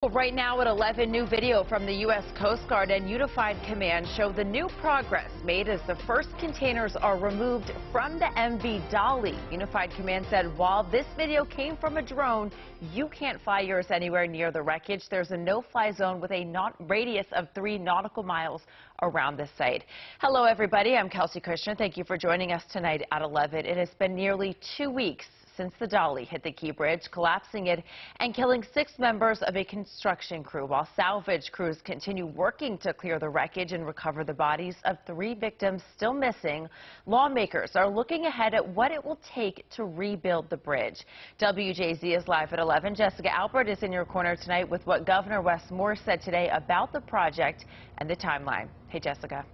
Well, right now at 11, new video from the U.S. Coast Guard and Unified Command show the new progress made as the first containers are removed from the MV Dolly. Unified Command said while this video came from a drone, you can't fly yours anywhere near the wreckage. There's a no-fly zone with a radius of 3 nautical miles around the site. Hello, everybody. I'm Kelsey Kushner. Thank you for joining us tonight at 11. It has been nearly 2 weeks since the Dolly hit the Key Bridge, collapsing it and killing 6 members of a construction crew, while salvage crews continue working to clear the wreckage and recover the bodies of 3 victims still missing. Lawmakers are looking ahead at what it will take to rebuild the bridge. WJZ is live at 11. Jessica Alpert is in your corner tonight with what Governor Wes Moore said today about the project and the timeline. Hey, Jessica.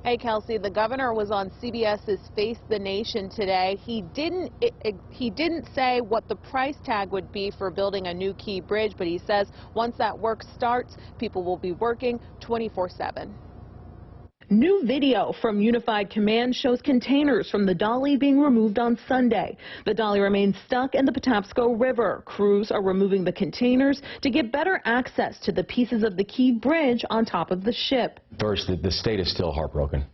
Hey, Kelsey, the governor was on CBS's Face the Nation today. He didn't say what the price tag would be for building a new Key Bridge, but he says once that work starts, people will be working 24/7. New video from Unified Command shows containers from the Dolly being removed on Sunday. The Dolly remains stuck in the Patapsco River. Crews are removing the containers to get better access to the pieces of the Key Bridge on top of the ship. First, the state is still heartbroken.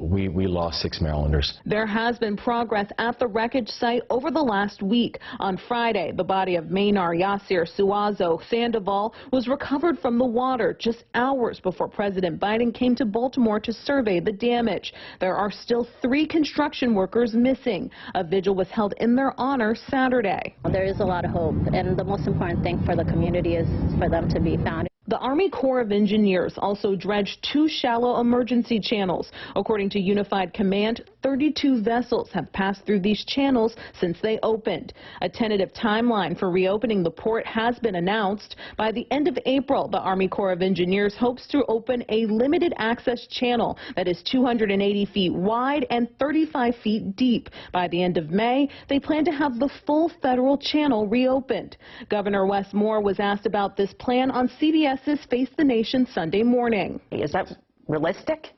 We lost 6 Marylanders. There has been progress at the wreckage site over the last week. On Friday, the body of Maynard Yasir Suazo Sandoval was recovered from the water just hours before President Biden came to Baltimore to survey the damage. There are still 3 construction workers missing. A vigil was held in their honor Saturday. There is a lot of hope, and the most important thing for the community is for them to be found. The Army Corps of Engineers also dredged 2 shallow emergency channels. According to Unified Command, 32 vessels have passed through these channels since they opened. A tentative timeline for reopening the port has been announced. By the end of April, the Army Corps of Engineers hopes to open a limited access channel that is 280 feet wide and 35 feet deep. By the end of May, they plan to have the full federal channel reopened. Governor Wes Moore was asked about this plan on CBS's Face the Nation Sunday morning. Is that realistic?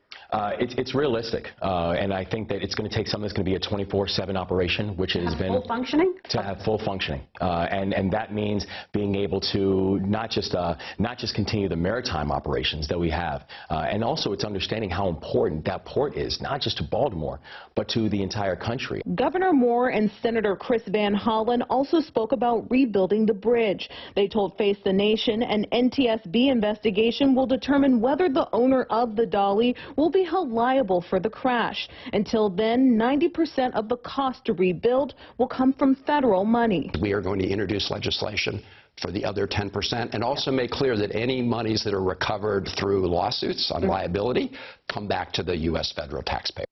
It's realistic, and I think that it's going to take something that's going to be a 24/7 operation, which has been full functioning. To have full functioning, and that means being able to not just continue the maritime operations that we have, and also it's understanding how important that port is, not just to Baltimore, but to the entire country. Governor Moore and Senator Chris Van Hollen also spoke about rebuilding the bridge. They told Face the Nation an NTSB investigation will determine whether the owner of the Dolly will be held liable for the crash. Until then, 90% of the cost to rebuild will come from federal money. We are going to introduce legislation for the other 10% and also make clear that any monies that are recovered through lawsuits on liability come back to the U.S. federal taxpayer.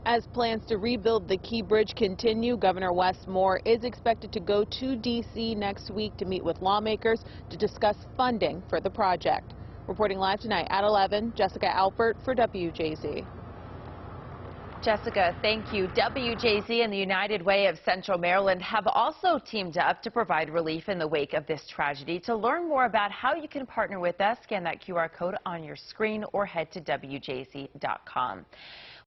As plans to rebuild the Key Bridge continue, Governor Wes Moore is expected to go to D.C. next week to meet with lawmakers to discuss funding for the project. Reporting live tonight at 11, Jessica Alpert for WJZ. Jessica, thank you. WJZ and the United Way of Central Maryland have also teamed up to provide relief in the wake of this tragedy. To learn more about how you can partner with us, scan that QR code on your screen or head to WJZ.com.